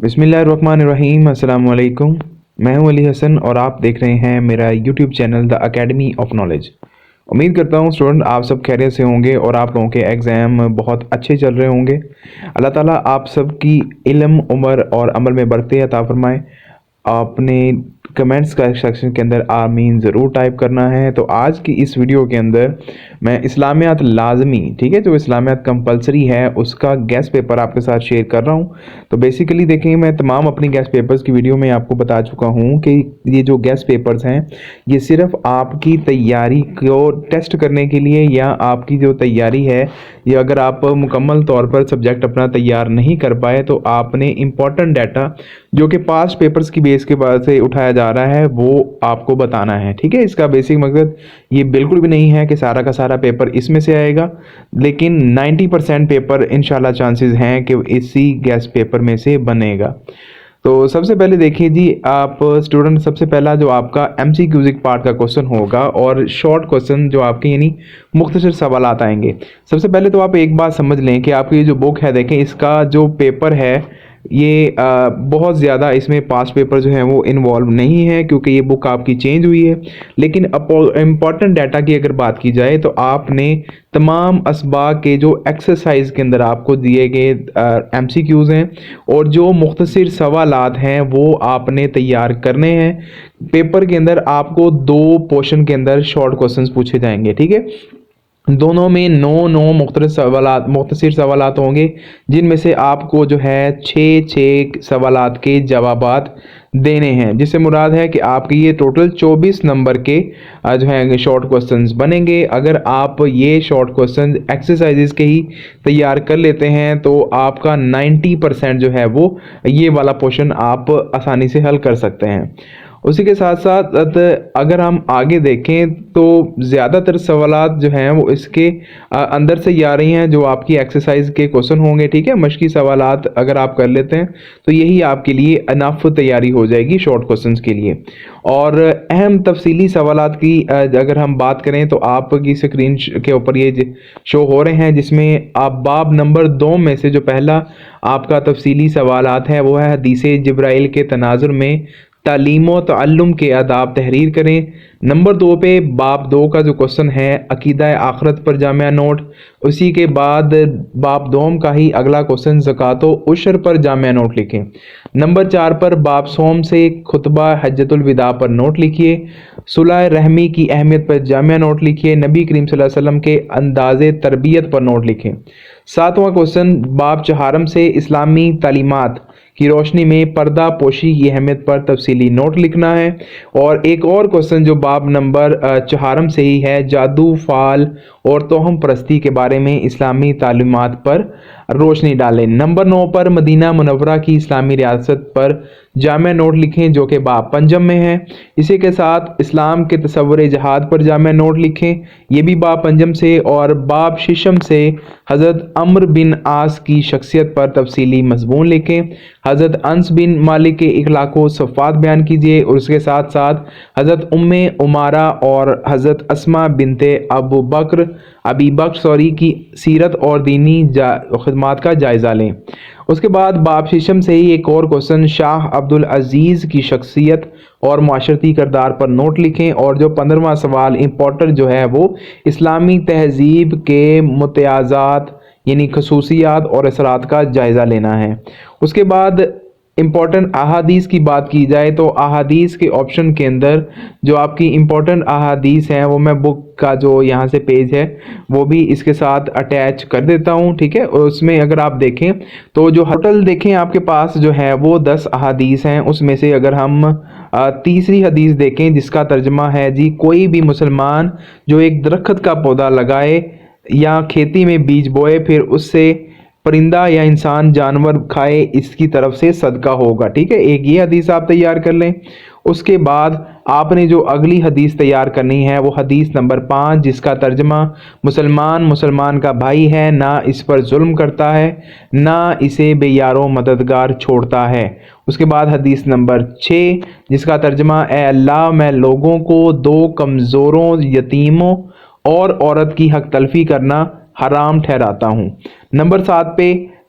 बिस्मिल्लाहिर्रहमानिर्रहीम। अस्सलाम वालेकुम। मैं हूं अली हसन और आप देख रहे हैं मेरा YouTube channel the academy of knowledge. उम्मीद करता हूं स्टूडेंट आप सब खैरियत से होंगे और आप लोगों के एग्ज़ाम बहुत अच्छे चल रहे होंगे। अल्लाह ताला आप सब की इल्म, उम्र और अमल में बरकत अता फरमाए। आपने कमेंट्स का सेक्शन के अंदर आमीन ज़रूर टाइप करना है। तो आज की इस वीडियो के अंदर मैं इस्लामियात लाजमी, ठीक है, जो इस्लामियात कंपलसरी है उसका गेस्ट पेपर आपके साथ शेयर कर रहा हूँ। तो बेसिकली देखें, मैं तमाम अपनी गेस्ट पेपर्स की वीडियो में आपको बता चुका हूँ कि ये जो गेस्ट पेपर्स हैं ये सिर्फ आपकी तैयारी को टेस्ट करने के लिए, या आपकी जो तैयारी है ये अगर आप मुकम्मल तौर पर सब्जेक्ट अपना तैयार नहीं कर पाए तो आपने इम्पॉर्टेंट डाटा जो कि पास्ट पेपर्स की बेस के बाद से उठाया जा रहा है वो आपको बताना है। ठीक है, इसका बेसिक मकसद ये बिल्कुल भी नहीं है कि सारा का सारा पेपर इसमें से आएगा, लेकिन 90% पेपर इंशाल्लाह चांसेस हैं कि इसी गेस्ट पेपर में से बनेगा। तो सबसे पहले देखिए जी, आप स्टूडेंट, सबसे पहला जो आपका एमसीक्यूज़ पार्ट का क्वेश्चन होगा और शॉर्ट क्वेश्चन जो आपके यानी मुख्तसर सवाल आएंगे। सबसे पहले तो आप एक बात समझ लें कि आपकी ये जो बुक है, देखें इसका जो पेपर है ये बहुत ज़्यादा इसमें पास्ट पेपर जो है वो इन्वॉल्व नहीं है क्योंकि ये बुक आपकी चेंज हुई है। लेकिन इम्पॉर्टेंट डाटा की अगर बात की जाए तो आपने तमाम असबाक के जो एक्सरसाइज के अंदर आपको दिए गए एमसीक्यूज़ हैं और जो मुख्तसर सवालात हैं वो आपने तैयार करने हैं। पेपर के अंदर आपको 2 पोर्शन के अंदर शॉर्ट क्वेश्चंस पूछे जाएंगे। ठीक है, दोनों में 9 मुख्तसर सवालात होंगे जिनमें से आपको जो है 6 सवालात के जवाबात देने हैं, जिससे मुराद है कि आपके ये टोटल 24 नंबर के जो है शॉर्ट क्वेश्चंस बनेंगे। अगर आप ये शॉर्ट क्वेश्चंस एक्सरसाइजेस के ही तैयार कर लेते हैं तो आपका 90% जो है वो ये वाला पोर्शन आप आसानी से हल कर सकते हैं। उसी के साथ साथ अगर हम आगे देखें तो ज़्यादातर सवालात जो हैं वो इसके अंदर से ही आ रही हैं जो आपकी एक्सरसाइज के क्वेश्चन होंगे। ठीक है, मशकी सवालात अगर आप कर लेते हैं तो यही आपके लिए अनफ तैयारी हो जाएगी शॉर्ट क्वेश्चंस के लिए। और अहम तफसीली सवालात की अगर हम बात करें तो आपकी स्क्रीन के ऊपर ये शो हो रहे हैं, जिसमें आप बाब नंबर 2 में से जो पहला आपका तफसीली सवालात है वो है हदीस जिब्राइल के तनाजुर में तालीम व तअल्लुम के आदाब तहरीर करें। नंबर 2 पे बाब 2 का जो क्वेश्चन है अकीदा आखरत पर जामिया नोट। उसी के बाद बाब 2 का ही अगला क्वेश्चन ज़कात व उशर पर जामिया नोट लिखें। नंबर 4 पर बाब सोम से खुतबा हज्जतुल विदा पर नोट लिखिए। सुलह रहमी की अहमियत पर जामिया नोट लिखिए। नबी करीम सल्लल्लाहु अलैहि वसल्लम के अंदाज़े तरबियत पर नोट लिखें। 7वां क्वेश्चन बाब चहारम से इस्लामी तालीमात की रोशनी में पर्दा पोशी की अहमियत पर तफसीली नोट लिखना है। और एक और क्वेश्चन जो बाब नंबर 4 से ही है, जादू, फाल और तोहम परस्ती के बारे में इस्लामी तालीमात पर रोशनी डालें। नंबर 9 पर मदीना मुनव्वरा की इस्लामी रियासत पर जामिया नोट लिखें जो कि बाब 5 में है। इसी के साथ इस्लाम के तसव्वुर जहाद पर जामिया नोट लिखें, ये भी बाब 5 से। और बाब 6 से हज़रत अम्र बिन आस की शख्सियत पर तफसीली मज़मून लिखें। हज़रत अंस बिन मालिक के इखलाक व सफ़ात बयान कीजिए और उसके साथ साथ हज़रत उम्मे उमारा और हज़रत अस्मा बिनते अबी बकर की सीरत और दीनी खिदमात का जायज़ा लें। उसके बाद बाब 6 से ही एक और क्वेश्चन शाह अब्दुल अजीज़ की शख्सियत और माशरती किरदार पर नोट लिखें। और जो 15वां सवाल इम्पोर्टेंट जो है वो इस्लामी तहजीब के मुतयाज़ात यानी खसूसियात और असरात का जायज़ा लेना है। उसके बाद इम्पॉर्टेंट अहादीस की बात की जाए तो अहादीस के ऑप्शन के अंदर जो आपकी इम्पॉर्टेंट अहादीस हैं वो मैं बुक का जो यहाँ से पेज है वो भी इसके साथ अटैच कर देता हूँ। ठीक है, और उसमें अगर आप देखें तो जो टोटल देखें आपके पास जो है वो 10 अहादीस हैं। उसमें से अगर हम तीसरी हदीस देखें जिसका तर्जमा है जी, कोई भी मुसलमान जो एक दरख्त का पौधा लगाए या खेती में बीज बोए फिर उससे परिंदा या इंसान जानवर खाए इसकी तरफ से सदका होगा। ठीक है, एक ये हदीस आप तैयार कर लें। उसके बाद आपने जो अगली हदीस तैयार करनी है वो हदीस नंबर 5 जिसका तर्जमा मुसलमान का भाई है, ना इस पर जुल्म करता है, ना इसे बेयारो मददगार छोड़ता है। उसके बाद हदीस नंबर 6 जिसका तर्जमा ए अल्लाह, मैं लोगों को 2 कमज़ोरों, यतीमों और औरत की हक तलफी करना हराम ठहराता हूँ। नंबर 7 पे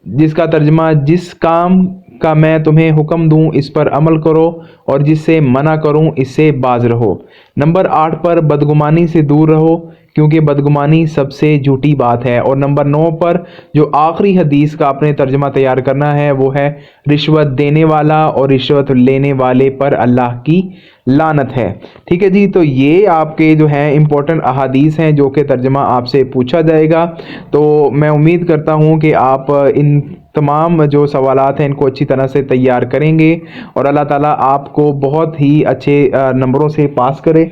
जिसका तर्जमा जिस काम کا میں تمہیں حکم دوں اس پر عمل کرو، اور جس سے منع کروں اس سے باز رہو۔ نمبر 8 پر بدگمانی سے دور رہو، کیونکہ بدگمانی سب سے جھوٹی بات ہے۔ اور نمبر 9 پر جو آخری حدیث کا اپنے ترجمہ تیار کرنا ہے وہ ہے رشوت دینے والا اور رشوت لینے والے پر اللہ کی لعنت ہے۔ ٹھیک ہے جی، تو یہ آپ کے جو ہیں امپورٹنٹ احادیث ہیں جو کہ ترجمہ آپ سے پوچھا جائے گا۔ تو میں امید کرتا ہوں کہ آپ ان تمام جو سوالات ہیں ان کو اچھی طرح سے تیار کریں گے، اور اللہ تعالیٰ آپ کو بہت ہی اچھے نمبروں سے پاس کرے۔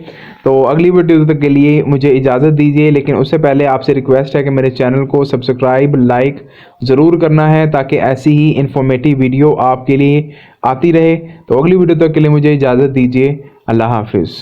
تو اگلی ویڈیو تک کے لیے مجھے اجازت دیجیے، لیکن اس سے پہلے آپ سے ریکویسٹ ہے کہ میرے چینل کو سبسکرائب لائک ضرور کرنا ہے تاکہ ایسی ہی انفارمیٹیو ویڈیو آپ کے لیے آتی رہے۔ تو اگلی ویڈیو تک کے لیے مجھے اجازت دیجیے، اللہ حافظ۔